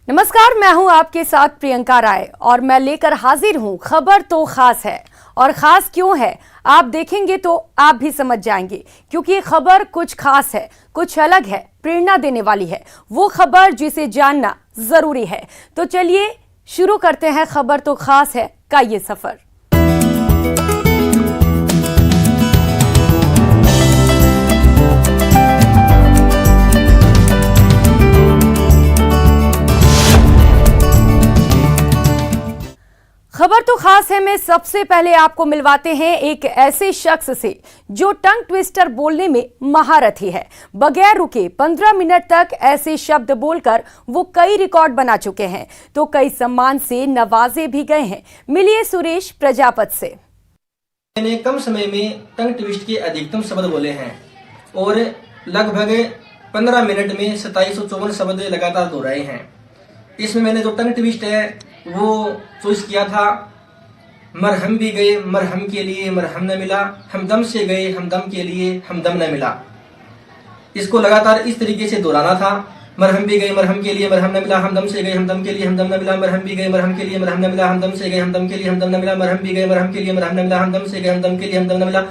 नमस्कार, मैं हूं आपके साथ प्रियंका राय और मैं लेकर हाजिर हूं खबर तो खास है। और खास क्यों है आप देखेंगे तो आप भी समझ जाएंगे, क्योंकि ये खबर कुछ खास है, कुछ अलग है, प्रेरणा देने वाली है। वो खबर जिसे जानना जरूरी है। तो चलिए शुरू करते हैं खबर तो खास है का ये सफर। खबर तो खास है में सबसे पहले आपको मिलवाते हैं एक ऐसे शख्स से जो टंग ट्विस्टर बोलने में महारथी है। बगैर रुके 15 मिनट तक ऐसे शब्द बोलकर वो कई रिकॉर्ड बना चुके हैं, तो कई सम्मान से नवाजे भी गए हैं। मिलिए सुरेश प्रजापत से। मैंने कम समय में टंग ट्विस्ट के अधिकतम शब्द बोले हैं और लगभग 15 मिनट में 2754 शब्द लगातार दोहराए हैं। इसमें मैंने जो टंग ट्विस्ट है वो चॉइस किया था, मरहम भी गए मरहम के लिए मरहम न मिला, हमदम से गए हमदम के लिए हमदम न मिला। इसको लगातार इस तरीके से दोहराना था। मरहम भी गए मरहम के लिए मरहम न मिला, हमदम से गए हमदम के लिए हमदम न मिला, मरहम भी गए मरहम के लिए मरहम न मिला, हमदम से गए हमदम के लिए हमदम न मिला, मरहम भी गए मरहम के लिए मरहम न मिला, हमदम से गए हमदम के लिए हमदम न मिला।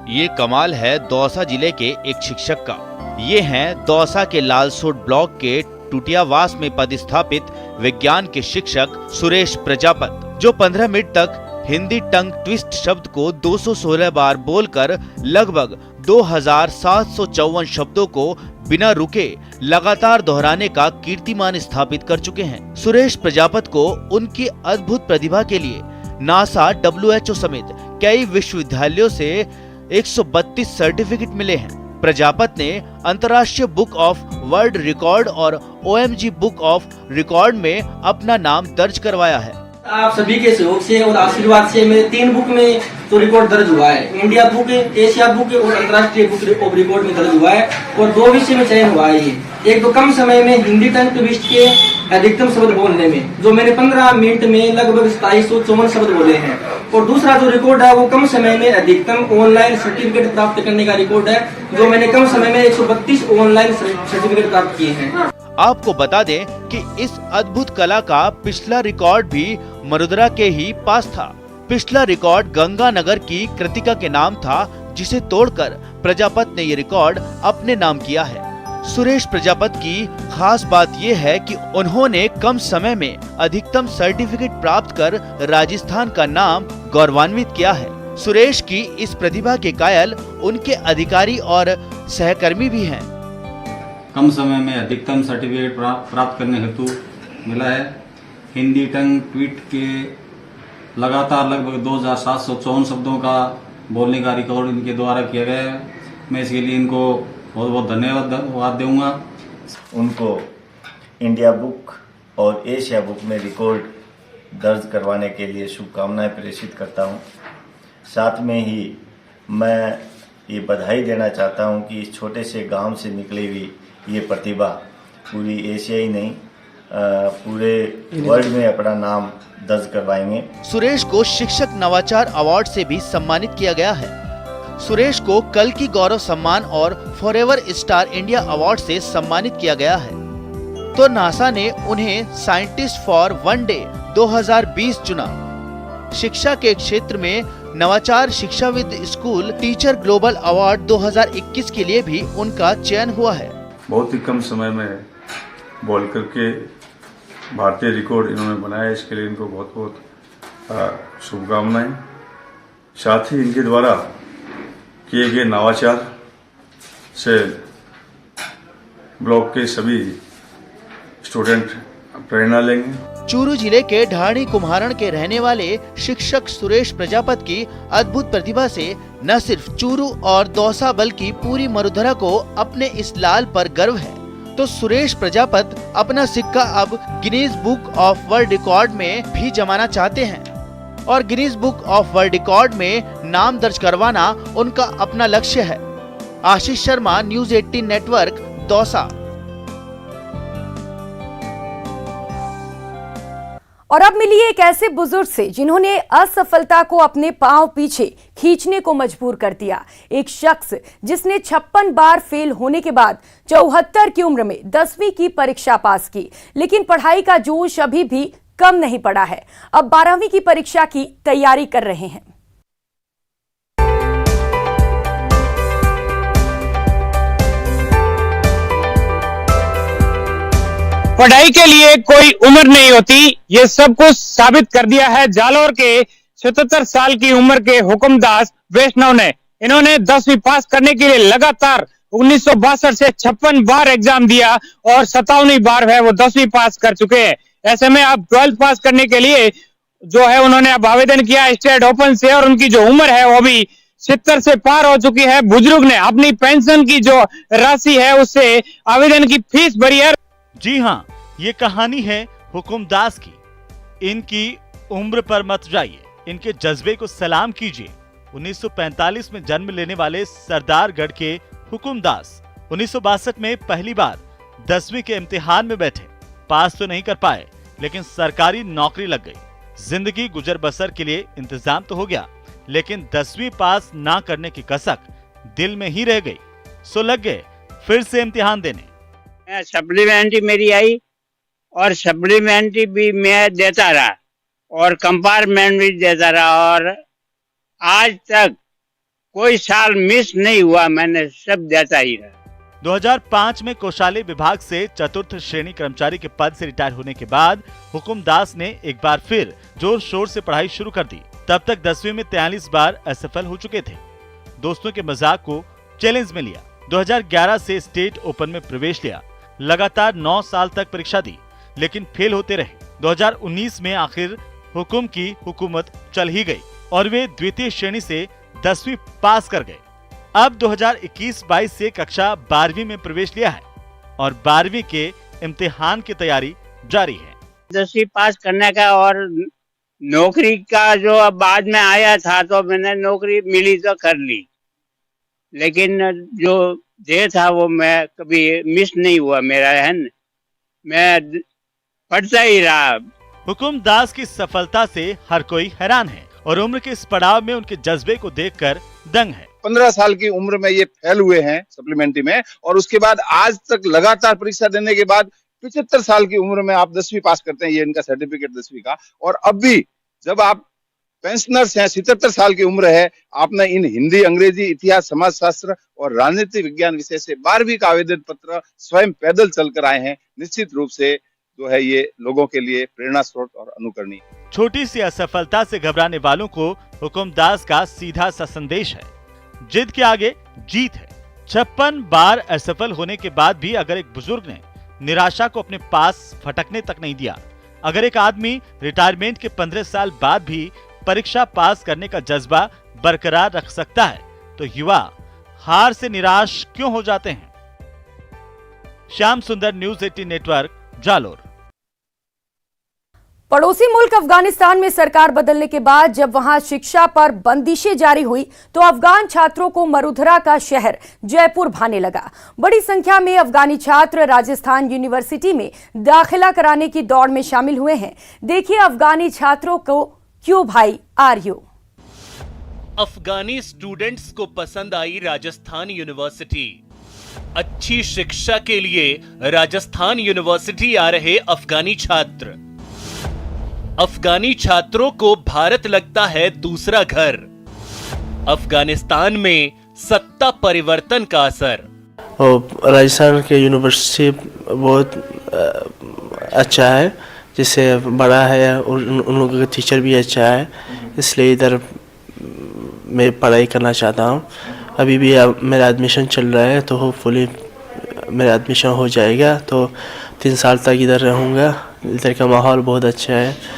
ये कमाल है दौसा जिले के एक शिक्षक का। ये हैं दौसा के लालसोट ब्लॉक के टुटियावास में पदस्थापित विज्ञान के शिक्षक सुरेश प्रजापत, जो 15 मिनट तक हिंदी टंग ट्विस्ट शब्द को 216 बार बोलकर लगभग 2754 शब्दों को बिना रुके लगातार दोहराने का कीर्तिमान स्थापित कर चुके हैं। सुरेश प्रजापत को उनकी अद्भुत प्रतिभा के लिए नासा, WHO समेत कई विश्वविद्यालयों से 132 सर्टिफिकेट मिले हैं। प्रजापत ने अंतर्राष्ट्रीय बुक ऑफ वर्ल्ड रिकॉर्ड और OMG बुक ऑफ रिकॉर्ड में अपना नाम दर्ज करवाया है। आप सभी के सहयोग से और आशीर्वाद से मेरे 3 बुक में तो रिकॉर्ड दर्ज हुआ है। इंडिया बुक, एशिया बुक और अंतर्राष्ट्रीय बुक ऑफ रिकॉर्ड में दर्ज हुआ है और 2 विषय में चयन हुआ है। एक तो कम समय में हिंदी टंग ट्विस्ट के अधिकतम शब्द बोलने में, जो मैंने 15 मिनट में लगभग 2754 शब्द बोले हैं, और दूसरा जो रिकॉर्ड है वो कम समय में अधिकतम ऑनलाइन सर्टिफिकेट प्राप्त करने का रिकॉर्ड है, जो मैंने कम समय में 132 ऑनलाइन सर्टिफिकेट प्राप्त किए हैं। आपको बता दें कि इस अद्भुत कला का पिछला रिकॉर्ड भी मरुदरा के ही पास था। पिछला रिकॉर्ड गंगानगर की कृतिका के नाम था, जिसे तोड़कर प्रजापत ने ये रिकॉर्ड अपने नाम किया है। सुरेश प्रजापत की खास बात यह है कि उन्होंने कम समय में अधिकतम सर्टिफिकेट प्राप्त कर राजस्थान का नाम गौरवान्वित किया है। सुरेश की इस प्रतिभा के कायल उनके अधिकारी और सहकर्मी भी हैं। कम समय में अधिकतम सर्टिफिकेट प्राप्त करने हेतु मिला है। हिंदी टंग ट्वीट के लगातार लगभग 2754 शब्दों का बोलने का रिकॉर्ड इनके द्वारा किया गया है। मैं इसके लिए इनको बहुत बहुत धन्यवाद दूंगा। उनको इंडिया बुक और एशिया बुक में रिकॉर्ड दर्ज करवाने के लिए शुभकामनाएं प्रेषित करता हूं। साथ में ही मैं ये बधाई देना चाहता हूं कि इस छोटे से गांव से निकली हुई ये प्रतिभा पूरी एशिया ही नहीं पूरे वर्ल्ड में अपना नाम दर्ज करवाएंगे। सुरेश को शिक्षक नवाचार अवार्ड से भी सम्मानित किया गया है। सुरेश को कल की गौरव सम्मान और फॉरएवर स्टार इंडिया अवार्ड से सम्मानित किया गया है। तो नासा ने उन्हें साइंटिस्ट फॉर वन डे 2020 चुना। शिक्षा के क्षेत्र में नवाचार शिक्षाविद स्कूल टीचर ग्लोबल अवार्ड 2021 के लिए भी उनका चयन हुआ है। बहुत ही कम समय में बोल करके भारतीय रिकॉर्ड इन्होंने बनाया, इसके लिए इनको बहुत बहुत शुभकामनाएं। साथ ही इनके द्वारा किए गए नवाचार से ब्लॉक के सभी स्टूडेंट प्रेरणा लेंगे। चूरू जिले के ढाणी कुम्हारण के रहने वाले शिक्षक सुरेश प्रजापत की अद्भुत प्रतिभा से न सिर्फ चूरू और दौसा बल्कि पूरी मरुधरा को अपने इस लाल पर गर्व है। तो सुरेश प्रजापत अपना सिक्का अब Guinness book of world record में भी जमाना चाहते हैं और Guinness book of world record में नाम दर्ज करवाना उनका अपना लक्ष्य है। Ashish Sharma, news 18 network, Dausa. और अब मिलिए एक ऐसे बुजुर्ग से जिन्होंने असफलता को अपने पांव पीछे खींचने को मजबूर कर दिया। एक शख्स जिसने 56 बार फेल होने के बाद 74 की उम्र में 10वीं की परीक्षा पास की, लेकिन पढ़ाई का जोश अभी भी कम नहीं पड़ा है। अब 12वीं की परीक्षा की तैयारी कर रहे हैं। पढ़ाई के लिए कोई उम्र नहीं होती, ये सब कुछ साबित कर दिया है जालोर के 77 साल की उम्र के हुकुमदास वैष्णव ने। इन्होंने 10वीं पास करने के लिए लगातार 1962 से 56 बार एग्जाम दिया और 57वीं बार है वो 10वीं पास कर चुके हैं। ऐसे में अब 12th पास करने के लिए जो है उन्होंने अब आवेदन किया स्टेट ओपन से, और उनकी जो उम्र है वो भी 70 से पार हो चुकी है। बुजुर्ग ने अपनी पेंशन की जो राशि है उससे आवेदन की फीस भरी है। जी हाँ, ये कहानी है हुकुमदास की। इनकी उम्र पर मत जाइए, इनके जज्बे को सलाम कीजिए। 1945 में जन्म लेने वाले सरदारगढ़ के हुकुमदास 1962 में पहली बार 10वीं के इम्तिहान में बैठे। पास तो नहीं कर पाए, लेकिन सरकारी नौकरी लग गई। जिंदगी गुजर बसर के लिए इंतजाम तो हो गया, लेकिन 10वीं पास ना करने की कसक दिल में ही रह गई। सो लग गए फिर से इम्तिहान देने। सप्लीमेंट्री मेरी आई और सप्लीमेंट्री भी मैं देता रहा और कंपार्टमेंट भी देता रहा, और आज तक कोई साल मिस नहीं हुआ, मैंने सब देता ही रहा। 2005 में कोषालय विभाग से चतुर्थ श्रेणी कर्मचारी के पद से रिटायर होने के बाद हुकुमदास ने एक बार फिर जोर शोर से पढ़ाई शुरू कर दी। तब तक 10वीं में 43 बार असफल हो चुके थे। दोस्तों के मजाक को चैलेंज में लिया। 2011 से स्टेट ओपन में प्रवेश लिया। लगातार 9 साल तक परीक्षा दी, लेकिन फेल होते रहे। 2019 में आखिर हुकुम की हुकूमत चल ही गई और वे द्वितीय श्रेणी से 10वीं पास कर गए। अब 2021-22 से कक्षा 12वीं में प्रवेश लिया है और 12वीं के इम्तिहान की तैयारी जारी है। 10वीं पास करने का और नौकरी का जो अब बाद में आया था, तो मैंने नौकरी मिली तो कर ली, लेकिन जो जे था वो मैं कभी मिस नहीं हुआ मेरा, है न? मैं पढ़ता ही रहा। हुकुमदास की सफलता से हर कोई हैरान है और उम्र के इस पड़ाव में उनके जज्बे को देखकर दंग है। 15 साल की उम्र में ये फेल हुए हैं सप्लीमेंट्री में, और उसके बाद आज तक लगातार परीक्षा देने के बाद 75 साल की उम्र में आप 10वीं पास करते हैं। ये इनका सर्टिफिकेट 10वीं का। और अब भी जब आप पेंशनर्स हैं, 77 साल की उम्र है, आपने इन हिंदी, अंग्रेजी, इतिहास, समाजशास्त्र और राजनीति विज्ञान विषय से 12वीं का आवेदन पत्र स्वयं पैदल चलकर आए हैं। निश्चित रूप से जो है ये लोगों के लिए प्रेरणा स्रोत और अनुकरणीय। छोटी सी असफलता से घबराने वालों को हुकुमदास का सीधा सा संदेश है, जिद के आगे जीत है। 56 बार असफल होने के बाद भी अगर एक बुजुर्ग ने निराशा को अपने पास फटकने तक नहीं दिया, अगर एक आदमी रिटायरमेंट के 15 साल बाद भी परीक्षा पास करने का जज्बा बरकरार रख सकता है, तो युवा हार से निराश क्यों हो जाते हैं? श्याम सुंदर, न्यूज़ 18 नेटवर्क, जालोर। पड़ोसी मुल्क अफगानिस्तान में सरकार बदलने के बाद जब वहां शिक्षा पर बंदिशें जारी हुई, तो अफगान छात्रों को मरुधरा का शहर जयपुर भाने लगा। बड़ी संख्या में अफगानी छात्र राजस्थान यूनिवर्सिटी में दाखिला कराने की दौड़ में शामिल हुए हैं। देखिए अफगानी छात्रों को क्यों भाई आर्यो। अफगानी स्टूडेंट्स को पसंद आई राजस्थान यूनिवर्सिटी। अच्छी शिक्षा के लिए राजस्थान यूनिवर्सिटी आ रहे अफगानी छात्र। अफगानी छात्रों को भारत लगता है दूसरा घर। अफगानिस्तान में सत्ता परिवर्तन का असर। राजस्थान के यूनिवर्सिटी बहुत अच्छा है, जिससे बड़ा है और उन लोगों का टीचर भी अच्छा है, इसलिए इधर मैं पढ़ाई करना चाहता हूँ। अभी भी मेरा एडमिशन चल रहा है, तो होपफुली मेरा एडमिशन हो जाएगा, तो 3 साल तक इधर रहूँगा। इधर का माहौल बहुत अच्छा है।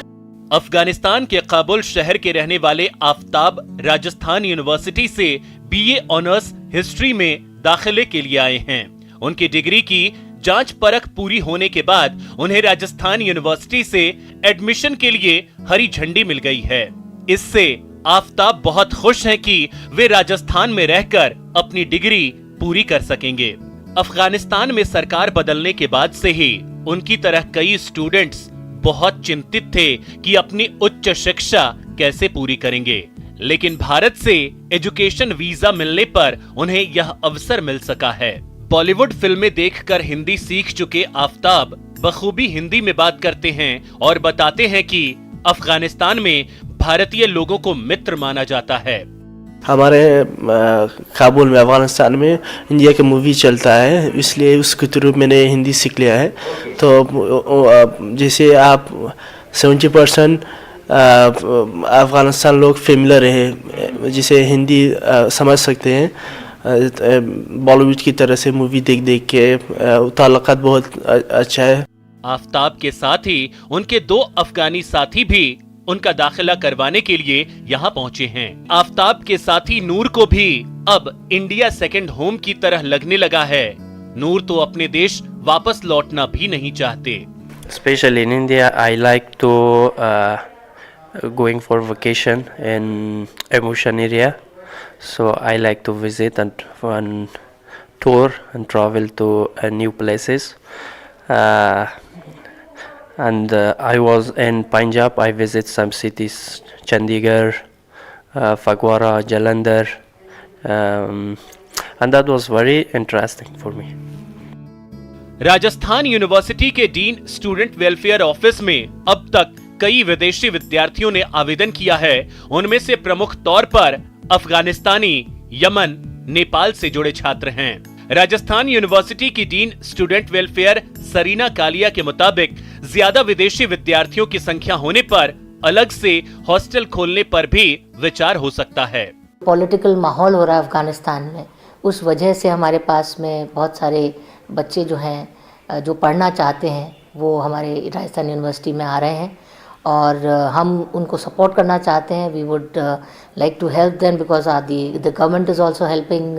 अफगानिस्तान के काबुल शहर के रहने वाले आफताब राजस्थान यूनिवर्सिटी से बीए ऑनर्स हिस्ट्री में दाखिले के लिए आए हैं। उनकी डिग्री की जांच परख पूरी होने के बाद उन्हें राजस्थान यूनिवर्सिटी से एडमिशन के लिए हरी झंडी मिल गई है। इससे आफताब बहुत खुश हैं कि वे राजस्थान में रहकर अपनी डिग्री पूरी कर सकेंगे। अफगानिस्तान में सरकार बदलने के बाद से ही उनकी तरह कई स्टूडेंट्स बहुत चिंतित थे कि अपनी उच्च शिक्षा कैसे पूरी करेंगे, लेकिन भारत से एजुकेशन वीजा मिलने पर उन्हें यह अवसर मिल सका है। बॉलीवुड फिल्में देखकर हिंदी सीख चुके आफ्ताब बखूबी हिंदी में बात करते हैं और बताते हैं कि अफगानिस्तान में भारतीय लोगों को मित्र माना जाता है। हमारे काबुल में अफगानिस्तान में इंडिया का मूवी चलता है, इसलिए उसके थ्रू मैंने हिंदी सीख लिया है। तो जैसे आप 70% अफगानिस्तान लोग फेमिलर है, जिसे हिंदी समझ सकते हैं। बॉलीवुड की तरह से मूवी देख देख के ताल्लुकात बहुत अच्छा है। आफ्ताब के साथ ही उनके 2 अफगानी साथी भी उनका दाखिला करवाने के लिए यहाँ पहुँचे हैं। आफ्ताब के साथी नूर को भी अब इंडिया सेकंड होम की तरह लगने लगा है। नूर तो अपने देश वापस लौटना भी नहीं चाहते। Especially in India, I like to going for vacation in Emotion area. So I like to visit and tour and travel to new places. And I was in Punjab. I visit some cities, Chandigarh, Phagwara, Jalandhar, and that was very interesting for me. Rajasthan university के dean student welfare office में अब तक कई विदेशी विद्यार्थियों ने आवेदन किया है। उनमें से प्रमुख तौर पर अफगानिस्तानी, यमन, नेपाल से जुड़े छात्र हैं। राजस्थान यूनिवर्सिटी की dean student welfare Sarina Kalia के मुताबिक ज्यादा विदेशी विद्यार्थियों की संख्या होने पर अलग से हॉस्टल खोलने पर भी विचार हो सकता है। पॉलिटिकल माहौल हो रहा है अफगानिस्तान में, उस वजह से हमारे पास में बहुत सारे बच्चे जो हैं जो पढ़ना चाहते हैं वो हमारे राजस्थान यूनिवर्सिटी में आ रहे हैं और हम उनको सपोर्ट करना चाहते हैं। We would like to help them because the government is also helping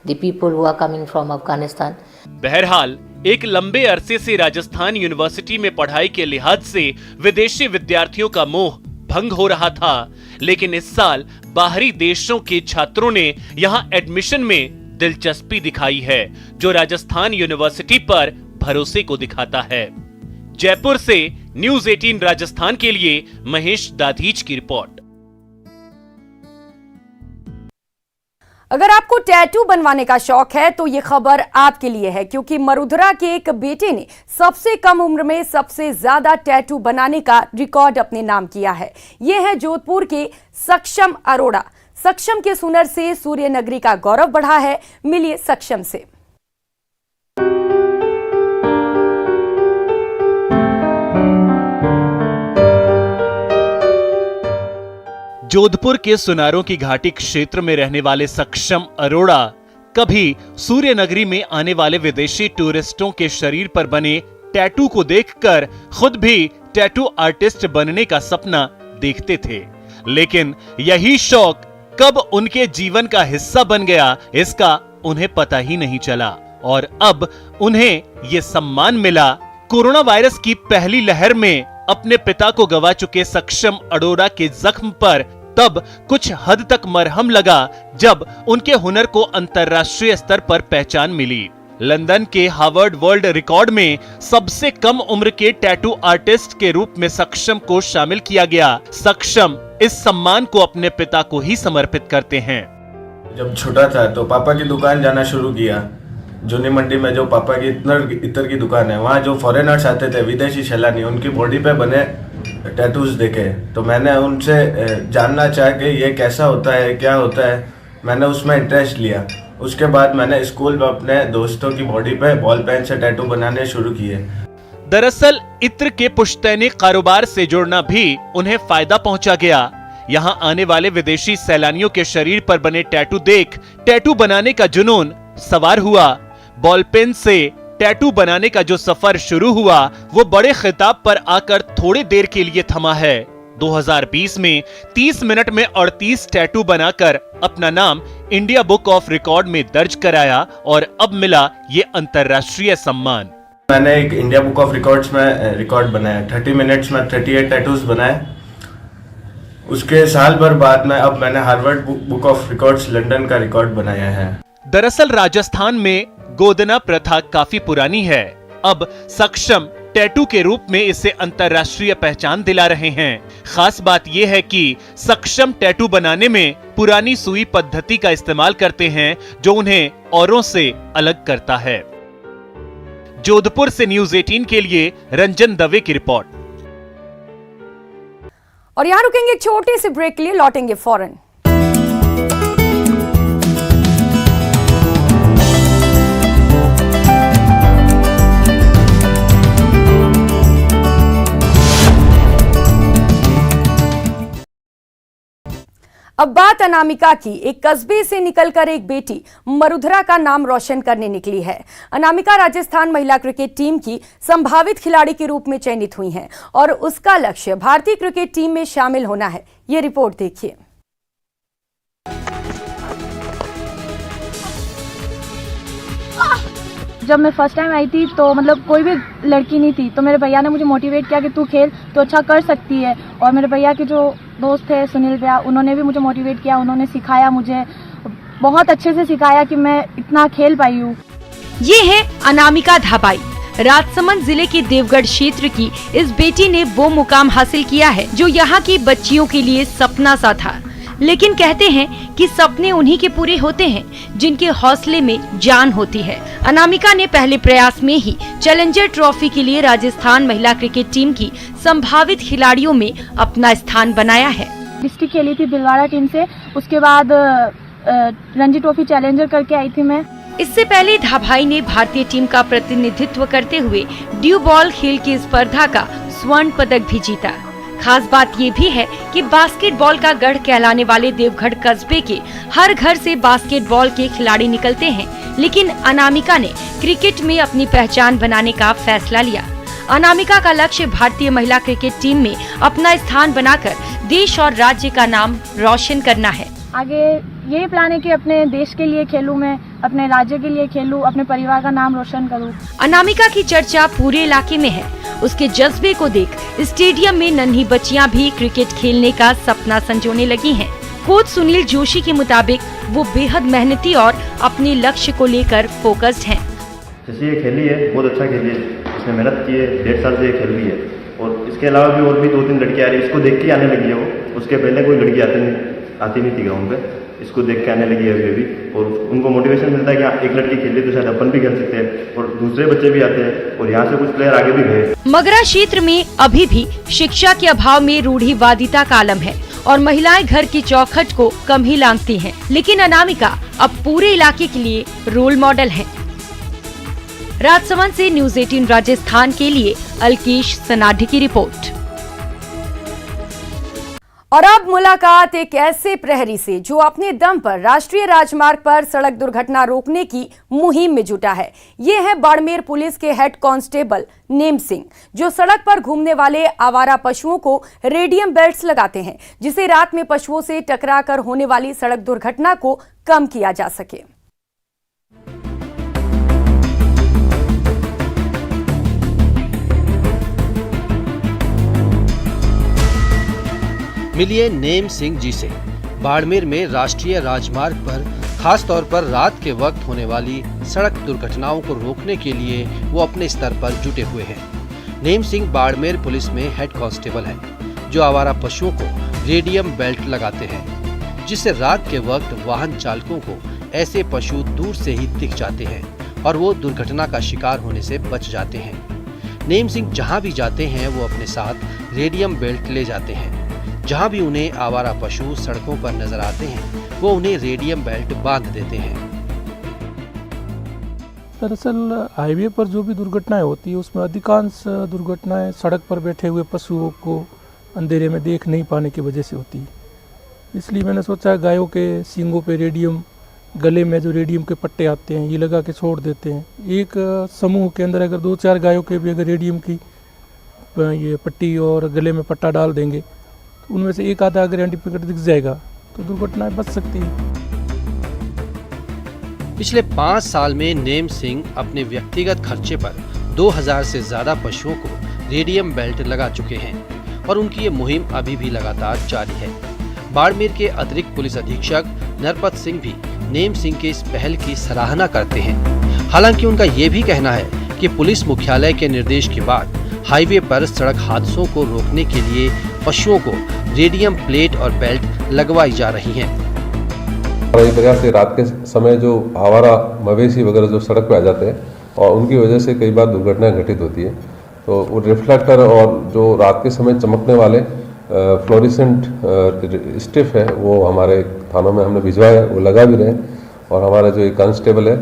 the people who are coming from Afghanistan. बहरहाल एक लंबे अरसे से राजस्थान यूनिवर्सिटी में पढ़ाई के लिहाज से विदेशी विद्यार्थियों का मोह भंग हो रहा था, लेकिन इस साल बाहरी देशों के छात्रों ने यहाँ एडमिशन में दिलचस्पी दिखाई है, जो राजस्थान यूनिवर्सिटी पर भरोसे को दिखाता है। जयपुर से न्यूज़ 18 राजस्थान के लिए महेश दाधीच की रिपोर्ट। अगर आपको टैटू बनवाने का शौक है तो ये खबर आपके लिए है, क्योंकि मरुधरा के एक बेटे ने सबसे कम उम्र में सबसे ज्यादा टैटू बनाने का रिकॉर्ड अपने नाम किया है। ये है जोधपुर के सक्षम अरोड़ा। सक्षम के हुनर से सूर्य नगरी का गौरव बढ़ा है। मिलिए सक्षम से। जोधपुर के सुनारों की घाटी क्षेत्र में रहने वाले सक्षम अरोड़ा कभी सूर्य नगरी में आने वाले विदेशी टूरिस्टों के शरीर पर बने टैटू को देखकर खुद भी टैटू आर्टिस्ट बनने का सपना देखते थे, लेकिन यही शौक कब उनके जीवन का हिस्सा बन गया इसका उन्हें पता ही नहीं चला। और अब उन्हें ये सम्मान मिला। कोरोना वायरस की पहली लहर में अपने पिता को गवा चुके सक्षम अरोड़ा के जख्म पर तब कुछ हद तक मरहम लगा जब उनके हुनर को अंतर्राष्ट्रीय स्तर पर पहचान मिली। लंदन के हार्वर्ड वर्ल्ड रिकॉर्ड में सबसे कम उम्र के टैटू आर्टिस्ट के रूप में सक्षम को शामिल किया गया। सक्षम इस सम्मान को अपने पिता को ही समर्पित करते हैं। जब छोटा था तो पापा की दुकान जाना शुरू किया। जूनी मंडी में जो पापा की इतर की दुकान है, वहाँ जो फॉरेनर्स आते थे, विदेशी सैलानी, उनकी बॉडी पे बने टैटूज देखे तो मैंने उनसे जानना चाहा कि ये कैसा होता है, क्या होता है। मैंने उसमें इंटरेस्ट लिया। उसके बाद मैंने स्कूल में अपने दोस्तों की बॉडी पे बॉल पेन से टैटू बनाने शुरू किए। दरअसल इत्र के पुश्तैनी कारोबार से जुड़ना भी उन्हें फायदा पहुंचा गया। यहाँ आने वाले विदेशी सैलानियों के शरीर पर बने टैटू देख टैटू बनाने का जुनून सवार हुआ। बॉल पेन से टैटू बनाने का जो सफर शुरू हुआ वो बड़े खिताब पर आकर थोड़ी देर के लिए थमा है। 2020 में 30 मिनट में 38 टैटू बनाकर अपना नाम इंडिया बुक ऑफ रिकॉर्ड में दर्ज कराया और अब मिला ये अंतर्राष्ट्रीय सम्मान। मैंने एक इंडिया बुक ऑफ रिकॉर्ड्स में रिकॉर्ड बनाया। 30 मिनट्स में 38 टैटूज बनाए। उसके साल भर बाद में अब मैंने Harvard book of records London का रिकॉर्ड बनाया है। दरअसल राजस्थान में गोदना प्रथा काफी पुरानी है। अब सक्षम टैटू के रूप में इसे अंतर्राष्ट्रीय पहचान दिला रहे हैं। खास बात यह है कि सक्षम टैटू बनाने में पुरानी सुई पद्धति का इस्तेमाल करते हैं, जो उन्हें औरों से अलग करता है। जोधपुर से न्यूज़ 18 के लिए रंजन दवे की रिपोर्ट। और यहां रुकेंगे एक छोटे से ब्रेक के लिए, लौटेंगे फौरन। अब बात अनामिका की। एक कस्बे से निकलकर एक बेटी मरुधरा का नाम रोशन करने निकली है। अनामिका राजस्थान महिला क्रिकेट टीम की संभावित खिलाड़ी के रूप में चयनित हुई हैं और उसका लक्ष्य भारतीय क्रिकेट टीम में शामिल होना है। ये रिपोर्ट देखिए। जब मैं फर्स्ट टाइम आई थी तो मतलब कोई भी लड़की नहीं थी, तो मेरे भैया ने मुझे मोटिवेट किया कि तू खेल तो अच्छा कर सकती है। और मेरे भैया के जो दोस्त थे सुनील भैया, उन्होंने भी मुझे मोटिवेट किया, उन्होंने सिखाया, मुझे बहुत अच्छे से सिखाया कि मैं इतना खेल पाई हूँ। ये है अनामिका धाबाई। राजसमंद जिले के देवगढ़ क्षेत्र की इस बेटी ने वो मुकाम हासिल किया है जो यहाँ की बच्चियों के लिए सपना सा था। लेकिन कहते हैं कि सपने उन्हीं के पूरे होते हैं जिनके हौसले में जान होती है। अनामिका ने पहले प्रयास में ही चैलेंजर ट्रॉफी के लिए राजस्थान महिला क्रिकेट टीम की संभावित खिलाड़ियों में अपना स्थान बनाया है। डिस्ट्रिक्ट खेली थी भिलवाड़ा टीम से, उसके बाद रणजी ट्रॉफी चैलेंजर करके आई थी मैं। इससे पहले धाबाई ने भारतीय टीम का प्रतिनिधित्व करते हुए ड्यू बॉल खेल की स्पर्धा का स्वर्ण पदक भी जीता। खास बात ये भी है कि बास्केटबॉल का गढ़ कहलाने वाले देवगढ़ कस्बे के हर घर से बास्केटबॉल के खिलाड़ी निकलते हैं, लेकिन अनामिका ने क्रिकेट में अपनी पहचान बनाने का फैसला लिया। अनामिका का लक्ष्य भारतीय महिला क्रिकेट टीम में अपना स्थान बनाकर देश और राज्य का नाम रोशन करना है। आगे यही प्लान है कि अपने देश के लिए खेलूं, मैं अपने राज्य के लिए खेलूं, अपने परिवार का नाम रोशन करूं। अनामिका की चर्चा पूरे इलाके में है। उसके जज्बे को देख स्टेडियम में नन्ही बच्चियां भी क्रिकेट खेलने का सपना संजोने लगी हैं। कोच सुनील जोशी के मुताबिक वो बेहद मेहनती और अपने लक्ष्य को लेकर फोकस्ड हैं। जैसे ये खेली है, बहुत अच्छा खेली है, इसने मेहनत की है, 1.5 साल से ये खेल रही है। और इसके अलावा भी और भी 2-3 लड़कियां आ रही है, इसको देख के आने लगी है वो। उसके पहले कोई लड़की आती नहीं थी ग्राउंड पे, इसको देख के आने लगी है अभी भी। और उनको मोटिवेशन मिलता है कि हाँ, एक लड़की खेले तो शायद अपन भी खेल सकते हैं। और दूसरे बच्चे भी आते हैं और यहाँ से कुछ प्लेयर आगे भी गए। मगरा क्षेत्र में अभी भी शिक्षा के अभाव में रूढ़िवादिता का आलम है और महिलाएं घर की चौखट को कम ही लांघती हैं। लेकिन अनामिका अब पूरे इलाके के लिए रोल मॉडल है। राजसमंद से न्यूज़ 18 राजस्थान के लिए अल्केश सनाढी की रिपोर्ट। और अब मुलाकात एक ऐसे प्रहरी से जो अपने दम पर राष्ट्रीय राजमार्ग पर सड़क दुर्घटना रोकने की मुहिम में जुटा है। ये है बाड़मेर पुलिस के हेड कांस्टेबल नेम सिंह, जो सड़क पर घूमने वाले आवारा पशुओं को रेडियम बेल्ट्स लगाते हैं, जिसे रात में पशुओं से टकराकर होने वाली सड़क दुर्घटना को कम किया जा सके। मिलिए नेम सिंह जी से। बाड़मेर में राष्ट्रीय राजमार्ग पर खास तौर पर रात के वक्त होने वाली सड़क दुर्घटनाओं को रोकने के लिए वो अपने स्तर पर जुटे हुए हैं। नेम सिंह बाड़मेर पुलिस में हेड कांस्टेबल हैं, जो आवारा पशुओं को रेडियम बेल्ट लगाते हैं, जिससे रात के वक्त वाहन चालकों को ऐसे पशु दूर से ही दिख जाते हैं और वो दुर्घटना का शिकार होने से बच जाते हैं। नेम सिंह जहाँ भी जाते हैं वो अपने साथ रेडियम बेल्ट ले जाते हैं। जहाँ भी उन्हें आवारा पशु सड़कों पर नजर आते हैं वो उन्हें रेडियम बेल्ट बांध देते हैं। दरअसल हाईवे पर जो भी दुर्घटनाएं होती है उसमें अधिकांश दुर्घटनाएं सड़क पर बैठे हुए पशुओं को अंधेरे में देख नहीं पाने की वजह से होती है। इसलिए मैंने सोचा गायों के सींगों पे रेडियम, गले में जो रेडियम के पट्टे आते हैं ये लगा के छोड़ देते हैं। एक समूह के अंदर अगर 2-4 गायों के भी अगर रेडियम की ये पट्टी और गले में पट्टा डाल देंगे, उनमें से एक आधा अगर एंटीपिकट दिख जाएगा तो दुर्घटनाएं बच सकती है। पिछले 5 साल में नेम सिंह अपने व्यक्तिगत खर्चे पर 2000 से ज्यादा पशुओं को रेडियम बेल्ट लगा चुके हैं और उनकी ये मुहिम अभी भी लगातार जारी है। बाड़मेर के अतिरिक्त पुलिस अधीक्षक नरपत सिंह भी नेम सिंह के इस पहल की सराहना करते हैं। हालांकि उनका ये भी कहना है कि पुलिस मुख्यालय के निर्देश के बाद हाईवे पर सड़क हादसों को रोकने के लिए पशुओं को रेडियम प्लेट और बेल्ट लगवाई जा रही हैं। इस वजह से रात के समय जो आवारा मवेशी वगैरह जो सड़क पर आ जाते हैं और उनकी वजह से कई बार दुर्घटनाएं घटित होती है, तो वो रिफ्लेक्टर और जो रात के समय चमकने वाले फ्लोरिसेंट स्टिफ है वो हमारे थानों में हमने भिजवाया, वो लगा भी रहे। और हमारा जो एक कांस्टेबल है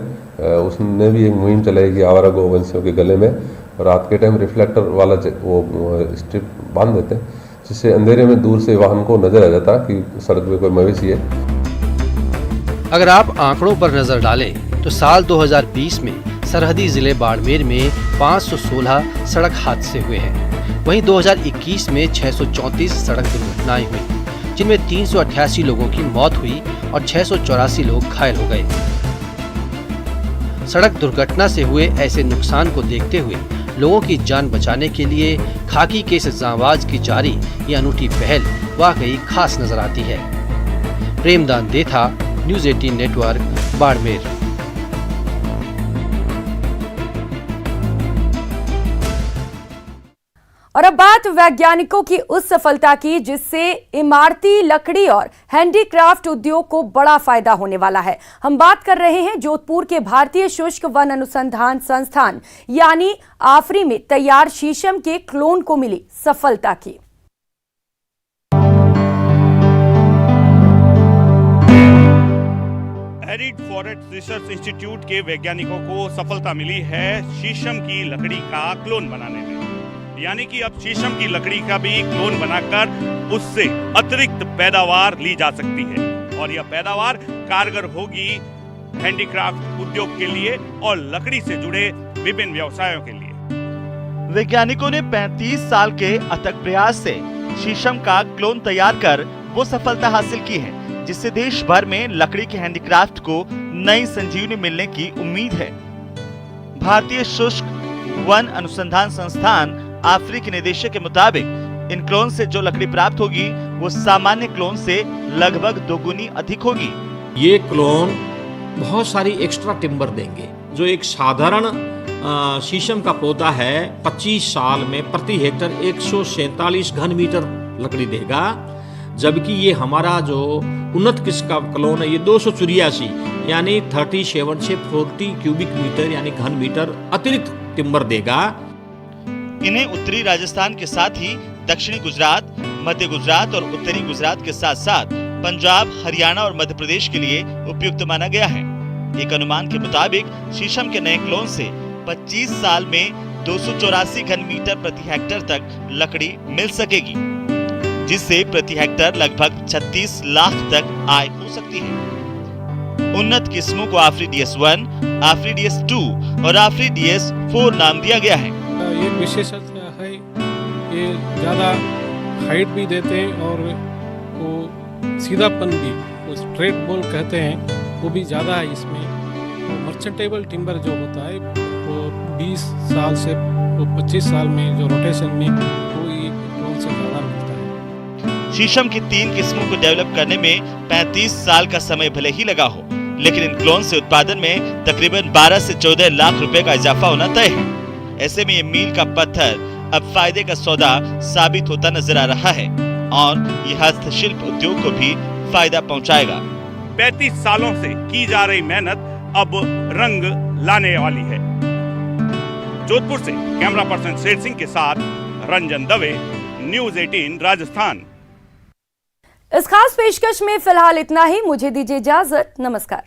उसने भी एक मुहिम चलाई कि आवारा गोवंशियों के गले में रात के टाइम रिफ्लेक्टर वाला वो स्ट्रिप बांध देते हैं, जिससे अंधेरे में दूर से वाहन को नजर आ जाता कि सड़क पे कोई मवेशी है। अगर आप आंकड़ों पर नजर डालें तो साल 2020 में सरहदी जिले बाड़मेर में 516 सड़क हादसे हुए हैं। वहीं 2021 में 634 सड़क दुर्घटनाएं हुई, जिनमें 388 लोगों की मौत हुई और 684 लोग घायल हो गए। सड़क दुर्घटना से हुए ऐसे नुकसान को देखते हुए लोगों की जान बचाने के लिए खाकी के इस जांबाज की जारी ये अनूठी पहल वाकई खास नजर आती है। Premdan Detha, news 18 network, Barmer. और अब बात वैज्ञानिकों की उस सफलता की जिससे इमारती लकड़ी और हैंडीक्राफ्ट उद्योग को बड़ा फायदा होने वाला है। हम बात कर रहे हैं जोधपुर के भारतीय शुष्क वन अनुसंधान संस्थान यानी आफरी में तैयार शीशम के क्लोन को मिली सफलता की। एरिड फॉरेस्ट रिसर्च इंस्टीट्यूट के वैज्ञानिकों को सफलता मिली है शीशम की लकड़ी का क्लोन बनाने में। यानी कि अब शीशम की लकड़ी का भी क्लोन बनाकर उससे अतिरिक्त पैदावार ली जा सकती है और यह पैदावार कारगर होगी हैंडीक्राफ्ट उद्योग के लिए और लकड़ी से जुड़े विभिन्न व्यवसायों के लिए। वैज्ञानिकों ने 35 साल के अथक प्रयास से शीशम का क्लोन तैयार कर वो सफलता हासिल की है, जिससे देश भर में लकड़ी के हैंडीक्राफ्ट को नई संजीवनी मिलने की उम्मीद है। भारतीय शुष्क वन अनुसंधान संस्थान आफरी के निदेशक के मुताबिक इन क्लोन से जो लकड़ी प्राप्त होगी वो सामान्य क्लोन से लगभग दोगुनी अधिक होगी। ये क्लोन बहुत सारी एक्स्ट्रा टिम्बर देंगे। जो एक साधारण शीशम का पौधा है 25 साल में प्रति हेक्टर 147 घन मीटर लकड़ी देगा, जबकि ये हमारा जो उन्नत किस्म का क्लोन है ये 284 यानी 37 से 40 क्यूबिक मीटर यानी घन मीटर अतिरिक्त टिम्बर देगा। इन्हें उत्तरी राजस्थान के साथ ही दक्षिणी गुजरात, मध्य गुजरात और उत्तरी गुजरात के साथ साथ पंजाब, हरियाणा और मध्य प्रदेश के लिए उपयुक्त माना गया है। एक अनुमान के मुताबिक शीशम के नए क्लोन से 25 साल में 284 घन मीटर प्रति हेक्टर तक लकड़ी मिल सकेगी, जिससे प्रति हेक्टर लगभग 36 लाख तक आय हो सकती है। उन्नत किस्मों को आफरी DS1, आफरी DS2 और आफरी DS4 नाम दिया गया है। एक विशेषता है, ये ज़्यादा हाइट भी देते हैं और वो सीधापन भी, वो स्ट्रेट बोल कहते हैं, वो भी ज़्यादा है इसमें। तो मर्चेंटेबल टिम्बर जो होता है वो 20 साल से 25 साल में जो रोटेशन में वो ये क्लोन से ज़्यादा मिलता है। शीशम की 3 किस्मों को डेवलप करने में 35 साल का समय भले ही लगा हो, लेकिन इन क्लोन से उत्पादन में तकरीबन 12 से 14 लाख रुपए का इजाफा होना तय है। ऐसे में ये मील का पत्थर अब फायदे का सौदा साबित होता नजर आ रहा है और ये हस्तशिल्प उद्योग को भी फायदा पहुंचाएगा। 35 सालों से की जा रही मेहनत अब रंग लाने वाली है। जोधपुर से कैमरा पर्सन शेर सिंह के साथ रंजन दवे, न्यूज़ 18 राजस्थान। इस खास पेशकश में फिलहाल इतना ही। मुझे दीजिए इजाजत। नमस्कार।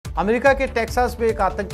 अमेरिका के टेक्सास में एक आतंकी